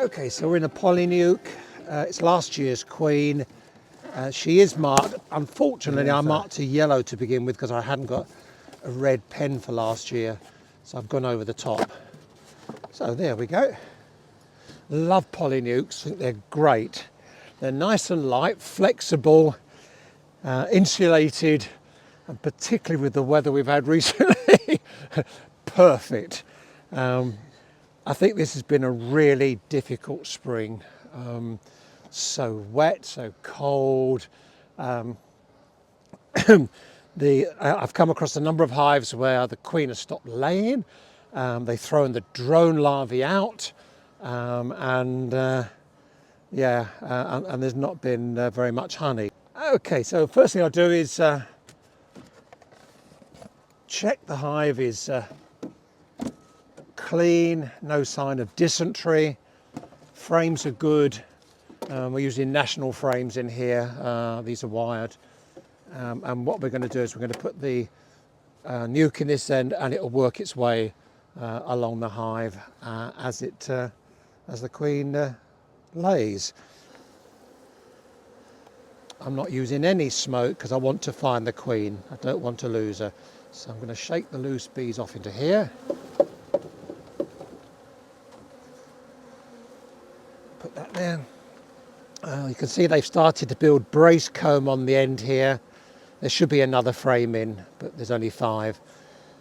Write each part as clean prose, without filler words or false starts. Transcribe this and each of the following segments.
Okay, so we're in a polynuke. It's last year's queen. She is marked. Unfortunately, I marked her yellow to begin with because I hadn't got a red pen for last year. So I've gone over the top. So there we go. Love polynukes. I think they're great. They're nice and light, flexible, insulated, and particularly with the weather we've had recently, perfect. I think this has been a really difficult spring. So wet, so cold. I've come across a number of hives where the queen has stopped laying. They've thrown the drone larvae out, and there's not been very much honey. Okay, so first thing I'll do is check the hive is clean, no sign of dysentery. Frames are good. We're using national frames in here. These are wired. And what we're going to do is we're going to put the nuke in this end, and it'll work its way along the hive as the queen lays. I'm not using any smoke because I want to find the queen. I don't want to lose her. So I'm going to shake the loose bees off into here. Put that there. You can see they've started to build brace comb on the end here. There should be another frame in, but there's only 5.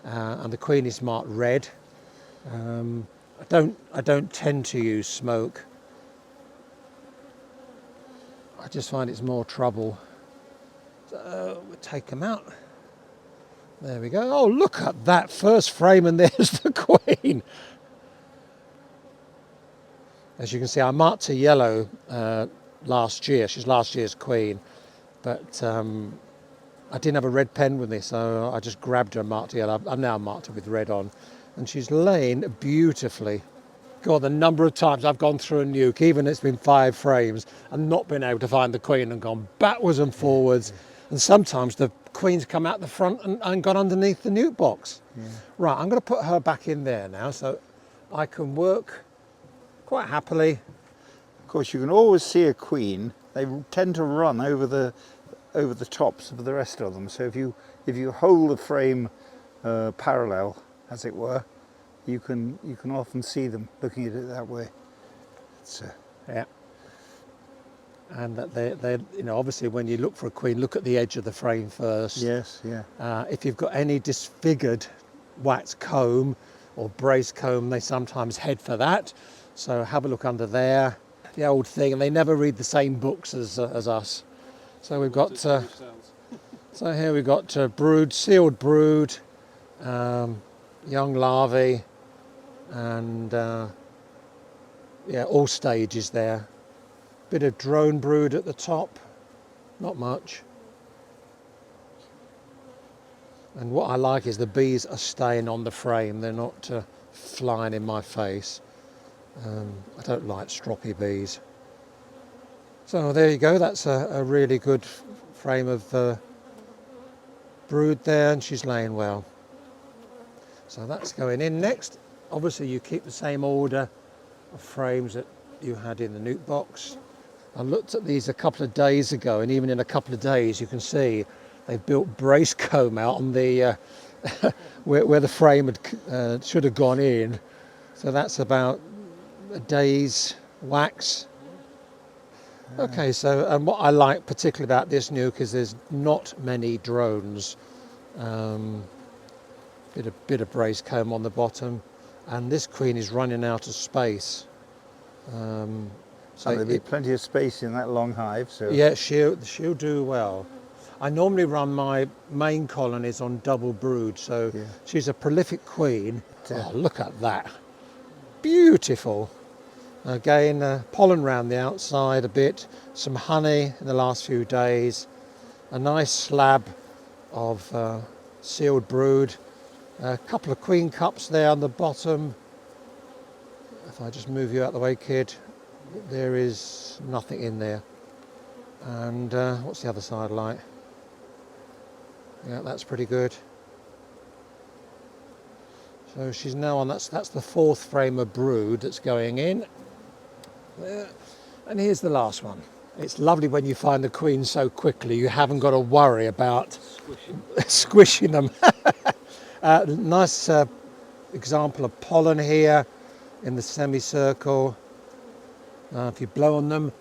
And the queen is marked red. I don't tend to use smoke. I just find it's more trouble. So we'll take them out. There we go. Oh, look at that first frame, and there's the queen. As you can see, I marked her yellow last year. She's last year's queen, but I didn't have a red pen with me, so I just grabbed her and marked her yellow. I've now marked her with red on, and she's laying beautifully. God, the number of times I've gone through a nuke, even it's been 5 frames, and not been able to find the queen and gone backwards and forwards. And sometimes the queen's come out the front and gone underneath the nuke box. Right, I'm going to put her back in there now so I can work quite happily. Of course, you can always see a queen. They tend to run over the tops of the rest of them. So if you hold the frame parallel, as it were, you can often see them looking at it that way. Yeah. And that they obviously when you look for a queen, look at the edge of the frame first. Yes, yeah. If you've got any disfigured wax comb or brace comb, they sometimes head for that. So have a look under there. The old thing, and they never read the same books as us. So we've got so here we've got brood, sealed brood, young larvae, and all stages there. Bit of drone brood at the top, not much. And what I like is the bees are staying on the frame. They're not flying in my face. I don't like stroppy bees. So there you go. That's a really good frame of brood there, and she's laying well. So that's going in next. Obviously you keep the same order of frames that you had in the nuke box. I looked at these a couple of days ago, and even in a couple of days you can see they've built brace comb out on the where the frame should have gone in. So that's about a day's wax. Okay, so and what I like particularly about this nuke is there's not many drones. Bit of brace comb on the bottom, and this queen is running out of space. So there'll be plenty of space in that long hive. So yeah, she'll do well. I normally run my main colonies on double brood, so she's a prolific queen. Oh, look at that, beautiful. Again, pollen around the outside a bit, some honey in the last few days, a nice slab of sealed brood, a couple of queen cups there on the bottom. If I just move you out of the way, kid, there is nothing in there. And what's the other side like? Yeah, that's pretty good. So she's now on, that's the 4th frame of brood that's going in. And here's the last one. It's lovely when you find the queen so quickly, you haven't got to worry about squishing them. Nice example of pollen here in the semicircle. If you blow on them,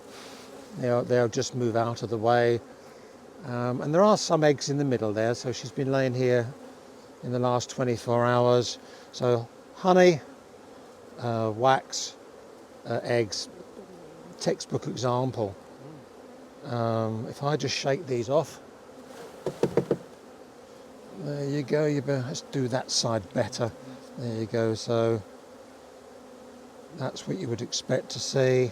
they'll just move out of the way. And there are some eggs in the middle there, so she's been laying here in the last 24 hours. So honey, wax, eggs, textbook example. If I just shake these off, there you go. Let's do that side better. There you go. So that's what you would expect to see.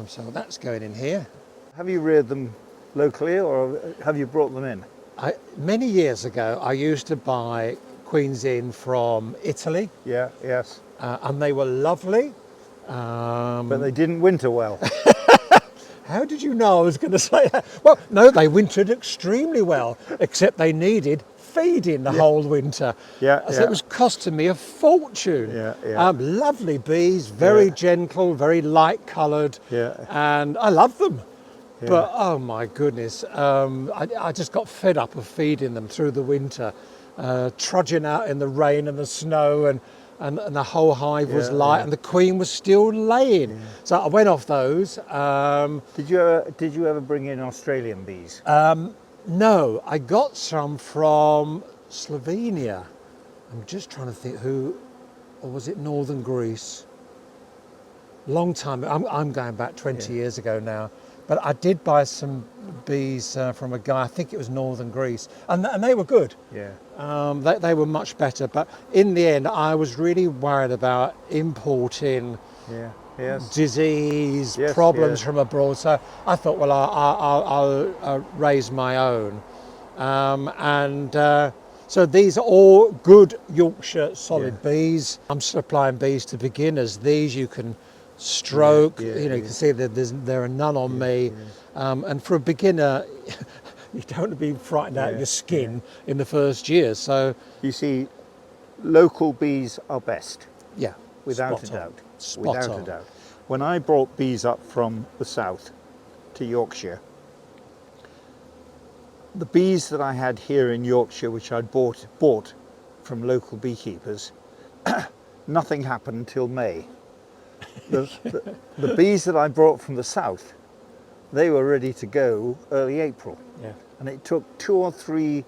So that's going in here. Have you reared them locally, or have you brought them in? Many years ago, I used to buy queens in from Italy. Yeah, yes. And they were lovely. But they didn't winter well. How did you know I was going to say that? Well, no, they wintered extremely well, except they needed feeding the whole winter. Yeah, So it was costing me a fortune. Yeah. Lovely bees, very gentle, very light coloured, and I love them. Yeah. But oh my goodness, I just got fed up of feeding them through the winter, trudging out in the rain and the snow, and the whole hive was light, and the queen was still laying. Yeah. So I went off those. Did you ever bring in Australian bees? No, I got some from Slovenia. I'm just trying to think or was it Northern Greece? Long time. I'm going back 20 years ago now. But I did buy some bees from a guy, I think it was Northern Greece, and they were good. Yeah. They were much better. But in the end, I was really worried about importing disease, problems from abroad. So I thought, well, I'll raise my own. So these are all good Yorkshire solid bees. I'm supplying bees to beginners. These you can stroke, you can see that there are none on me. And for a beginner, you don't want to be frightened out of your skin in the first year. So you see, local bees are best. Yeah, without a doubt. Without a doubt. When I brought bees up from the south to Yorkshire, the bees that I had here in Yorkshire, which I'd bought from local beekeepers, nothing happened until May. The bees that I brought from the south, they were ready to go early April. Yeah. And it took 2 or 3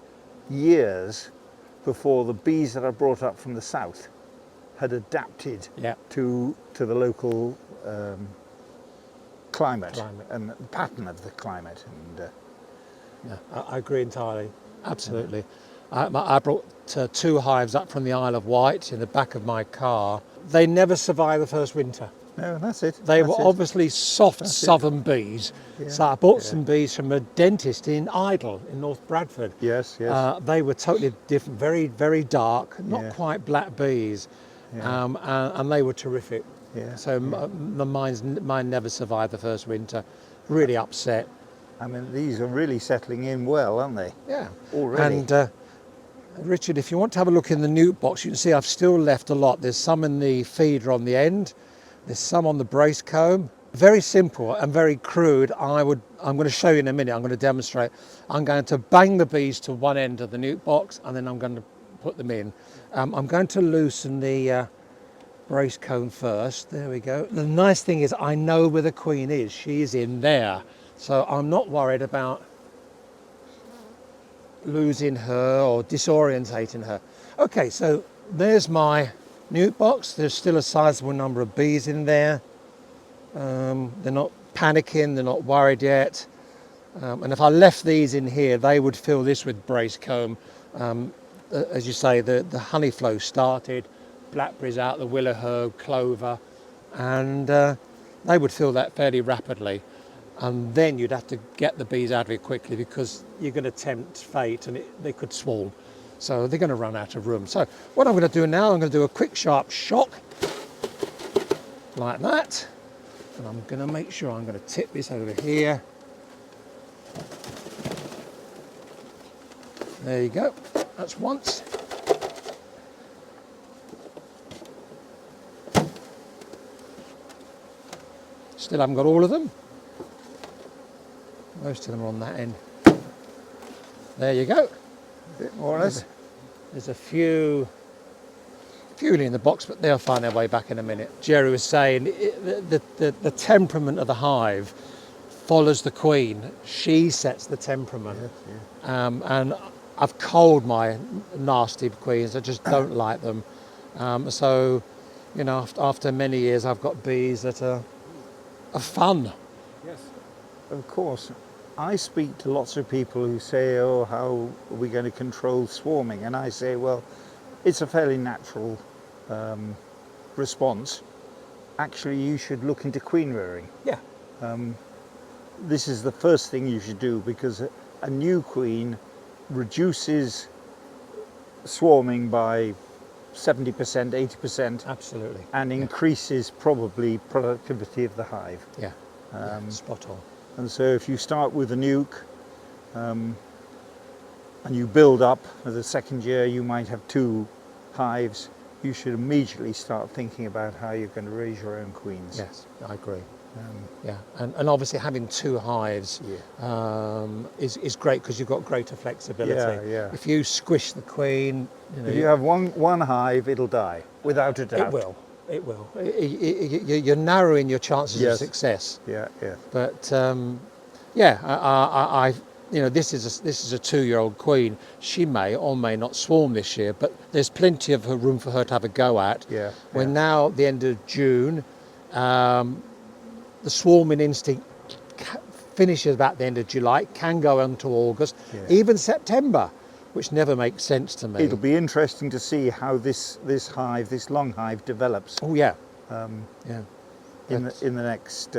years before the bees that I brought up from the south had adapted to the local climate and the pattern of the climate. And I agree entirely. Absolutely. I brought 2 hives up from the Isle of Wight in the back of my car. They never survived the first winter. No, that's it. They were obviously soft southern bees. Yeah. So I bought some bees from a dentist in Idle in North Bradford. Yes. They were totally different, very, very dark, not quite black bees. And they were terrific. Yeah. So mine never survived the first winter. Really upset. I mean, these are really settling in well, aren't they? Yeah. Already. And Richard, if you want to have a look in the newt box, you can see I've still left a lot. There's some in the feeder on the end. There's some on the brace comb. Very simple and very crude. I'm going to show you in a minute. I'm going to demonstrate. I'm going to bang the bees to one end of the newt box, and then I'm going to put them in. I'm going to loosen the brace comb first. There we go. The nice thing is I know where the queen is. She's in there. So I'm not worried about losing her or disorientating her. Okay, so there's my newt box. There's still a sizable number of bees in there. They're not panicking, they're not worried yet. And if I left these in here, they would fill this with brace comb. As you say, the honey flow started, blackberries out, the willow herb, clover, and they would fill that fairly rapidly. And then you'd have to get the bees out of it quickly because you're going to tempt fate and they could swarm. So they're going to run out of room. So what I'm going to do now, I'm going to do a quick sharp shock like that. And I'm going to make sure I'm going to tip this over here. There you go. That's once. Still haven't got all of them. Most of them are on that end. There you go. Bit more or less. There's a few in the box, but they'll find their way back in a minute. Jerry was saying the temperament of the hive follows the queen. She sets the temperament. Yes, yeah. And I've culled my nasty queens. I just don't like them. So, you know, after many years, I've got bees that are fun. Yes, of course. I speak to lots of people who say, oh, how are we going to control swarming? And I say, well, it's a fairly natural response. Actually, you should look into queen rearing. Yeah. This is the first thing you should do, because a new queen reduces swarming by 70%, 80%. Absolutely. And increases probably productivity of the hive. Yeah. Spot on. And so if you start with a nuke and you build up for the second year, you might have 2 hives. You should immediately start thinking about how you're going to raise your own queens. Yes, I agree. Yeah, and obviously having 2 hives is great, because you've got greater flexibility. Yeah, yeah. If you squish the queen, you know, If you have one hive, it'll die, without a doubt. it will. It will. You're narrowing your chances of success. Yeah, yeah. But I you know, this is a 2-year-old queen. She may or may not swarm this year, but there's plenty of room for her to have a go at. Yeah. We're now at the end of June. The swarming instinct finishes about the end of July. It can go on to August, even September, which never makes sense to me. It'll be interesting to see how this hive, this long hive, develops. Oh yeah. In the next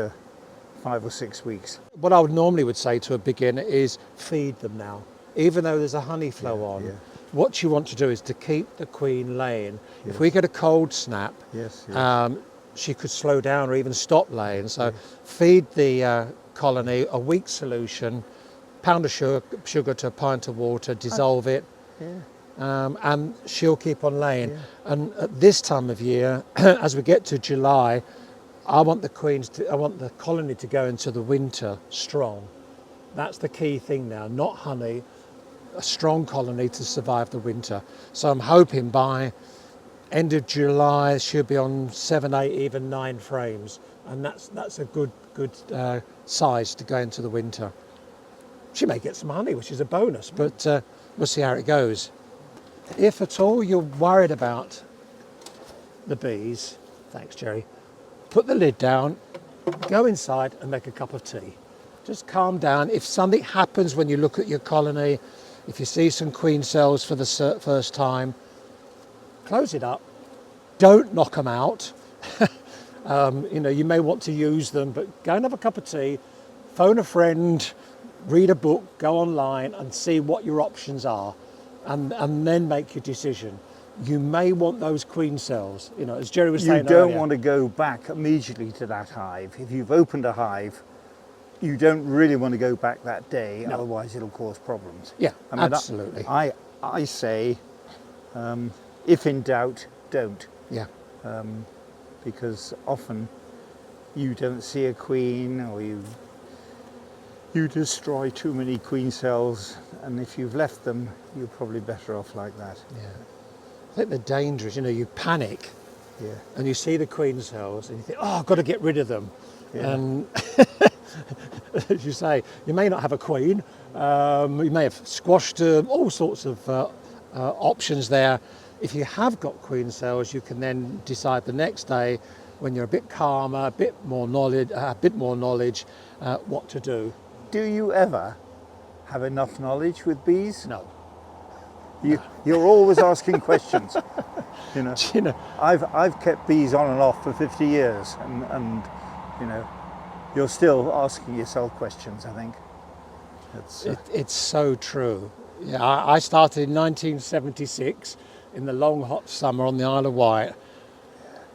5 or 6 weeks. What I would say to a beginner is feed them now, even though there's a honey flow on. Yeah. What you want to do is to keep the queen laying. If we get a cold snap, she could slow down or even stop laying. So feed the colony a weak solution, pound of sugar to a pint of water, dissolve it, and she'll keep on laying. And at this time of year, as we get to July, I want the colony to go into the winter strong. That's the key thing now, not honey, a strong colony to survive the winter. So I'm hoping by end of July she'll be on 7, 8, even 9 frames, and that's a good size to go into the winter. She may get some honey, which is a bonus, but we'll see how it goes. If at all you're worried about the bees, thanks Jerry, put the lid down, go inside and make a cup of tea. Just calm down. If something happens when you look at your colony, if you see some queen cells for the first time, close it up. Don't knock them out. You know, you may want to use them, but go and have a cup of tea, phone a friend, read a book, go online and see what your options are, and then make your decision. You may want those queen cells, you know, as Jerry was saying earlier. You don't want to go back immediately to that hive. If you've opened a hive, you don't really want to go back that day, otherwise it'll cause problems. Yeah, I mean, absolutely. I say, if in doubt, don't. Yeah. Because often you don't see a queen, or you destroy too many queen cells, and if you've left them, you're probably better off like that. Yeah. I think the danger is, you know, you panic and you see the queen cells and you think, oh, I've got to get rid of them. Yeah. And as you say, you may not have a queen, you may have squashed all sorts of options there. If you have got queen cells, you can then decide the next day, when you're a bit calmer, a bit more knowledge, what to do. Do you ever have enough knowledge with bees? No. You're always asking questions. You know, You know, I've kept bees on and off for 50 years, and you know, you're still asking yourself questions, I think. it's so true. Yeah, I started in 1976 in the long hot summer on the Isle of Wight,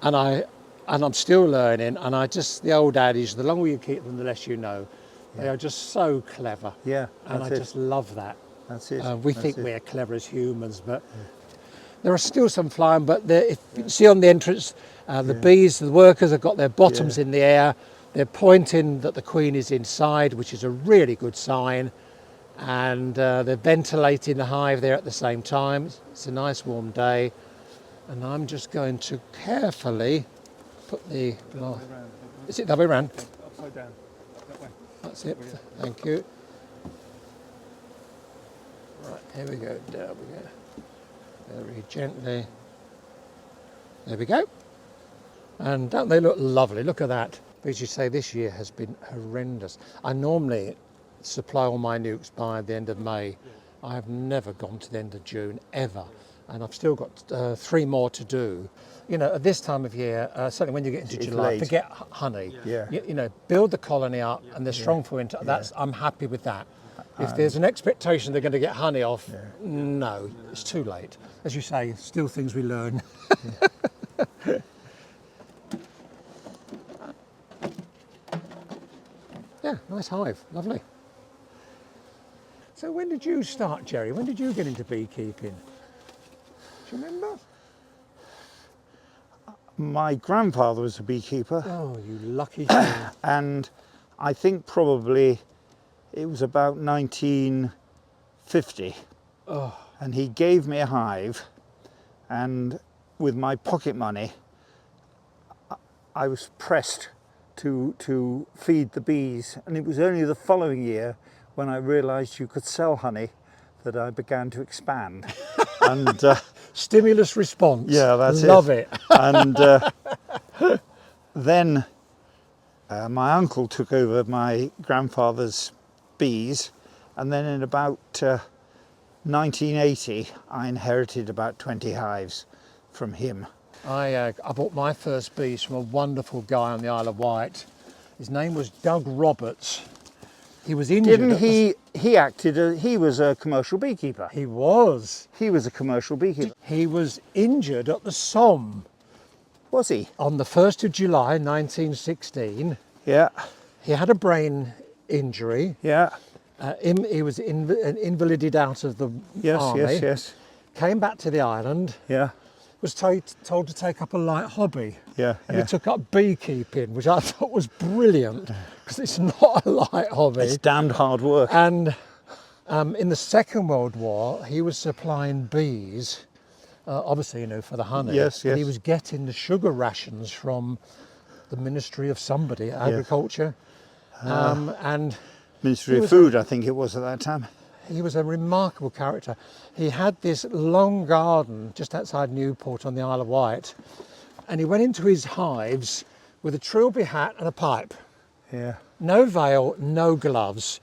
and I'm still learning. And the old adage, the longer you keep them, the less you know. They are just so clever. Yeah, and I just love that. That's it. We think we're clever as humans, but there are still some flying. But if you see on the entrance, the bees, the workers have got their bottoms in the air, They're pointing that the queen is inside, which is a really good sign. And they're ventilating the hive there at the same time. It's a nice warm day. And I'm just going to carefully put the glass. Is it the other way around? Upside down. That way. That's it. Thank you. Right, here we go. There we go. Very gently. There we go. And don't they look lovely? Look at that. But as you say, this year has been horrendous. I normally supply all my nukes by the end of May. I have never gone to the end of June, ever. And I've still got 3 more to do. You know, at this time of year, certainly when you get into It's July, late. forget honey. Yeah. You know, build the colony up and they're strong for winter. I'm happy with that. If there's an expectation they're going to get honey off, no, it's too late. As you say, still things we learn. Yeah, nice hive, lovely. So when did you start, Jerry? When did you get into beekeeping? Do you remember? My grandfather was a beekeeper, Oh, you lucky thing. and I think probably it was about 1950. Oh, And he gave me a hive, and with my pocket money, I was pressed to feed the bees. And it was only the following year, when I realised you could sell honey, that I began to expand. And stimulus response. yeah, that's Love it. And then my uncle took over my grandfather's bees, and then in about 1980, I inherited about 20 hives from him. I bought my first bees from a wonderful guy on the Isle of Wight. His name was Doug Roberts. He was injured. Didn't he? He acted. He was a commercial beekeeper. He was. He was a commercial beekeeper. He was injured at the Somme Was he? on the 1st of July 1916. Yeah. He had a brain injury. Yeah. He was invalided out of the Yes. army. Yes. Came back to the island. Yeah. Was told to take up a light hobby. Yeah. And Yeah. he took up beekeeping, which I thought was brilliant because it's not a light hobby. It's damned hard work. And in the Second World War, he was supplying bees, obviously, you know, for the honey. Yes, But he yes. was getting the sugar rations from the Ministry of somebody, Agriculture. And Ministry he of was Food, I think it was at that time. he was a remarkable character. He had this long garden just outside Newport on the Isle of Wight, and he went into his hives with a trilby hat and a pipe. Yeah. No veil, no gloves,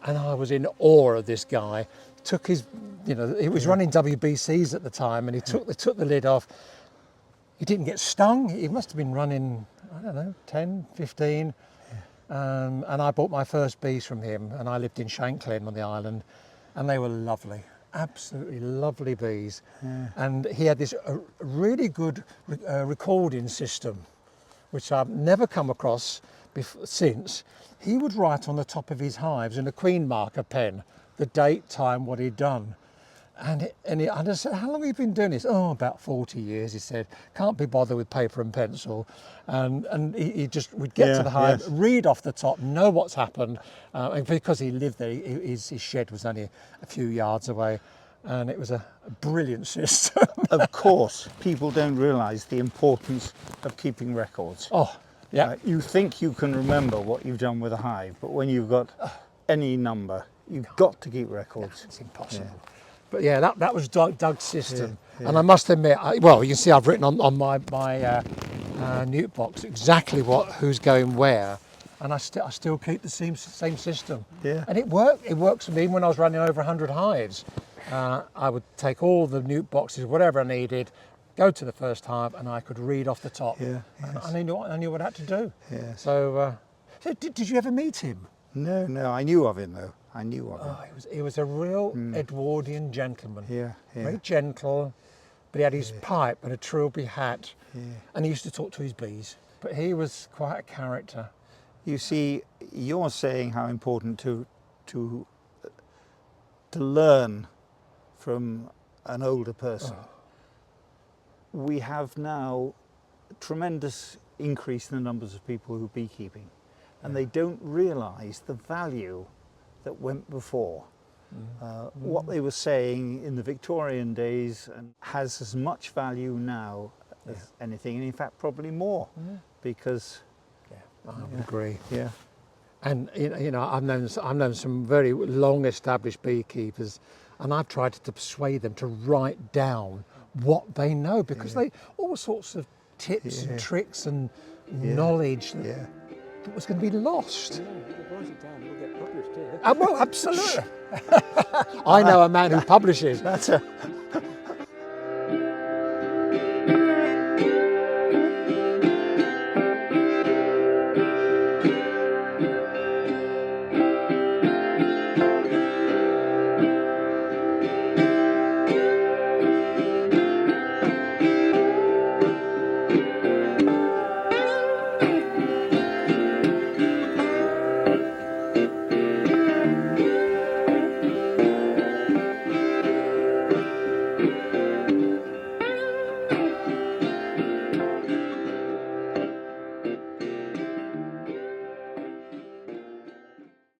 and I was in awe of this guy. Took his, you know, he was running WBCs at the time, and he took the lid off. He didn't get stung. He must have been running, I don't know, 10, 15. And I bought my first bees from him, and I lived in Shanklin on the island, and they were lovely, absolutely lovely bees. And he had this really good recording system, which I've never come across since. He would write on the top of his hives in a queen marker pen the date, time, what he'd done. And I just said, how long have you been doing this? Oh, about 40 years, he said. Can't be bothered with paper and pencil. And he just would get to the hive, read off the top, know what's happened. And because he lived there, his shed was only a few yards away. And it was a brilliant system. Of course, people don't realise the importance of keeping records. Oh, yeah. You think you can remember what you've done with a hive, but when you've got any number, you've got to keep records. It's impossible. But yeah, that was Doug's system. And I must admit, well, you can see I've written on my newt box exactly who's going where. And I still keep the same system. Yeah. And it worked. It works for me when I was running over 100 hives. I would take all the newt boxes, whatever I needed, go to the first hive, and I could read off the top. Yeah, And I knew what I had to do. Yeah. So did you ever meet him? No, I knew of him though. I knew of him. Oh, he was a real Edwardian gentleman. Yeah. Very gentle, but he had his pipe and a trilby hat, and he used to talk to his bees. But he was quite a character. You see, you're saying how important to learn from an older person. We have now a tremendous increase in the numbers of people who are beekeeping. and they don't realise the value that went before. What they were saying in the Victorian days has as much value now as anything, and in fact probably more, because I would agree. yeah, And you know, I've known some very long-established beekeepers, and I've tried to persuade them to write down what they know, because they all sorts of tips and tricks and knowledge that was going to be lost. Write it down, it'll get published here. Well, absolutely. I know a man who publishes. that's a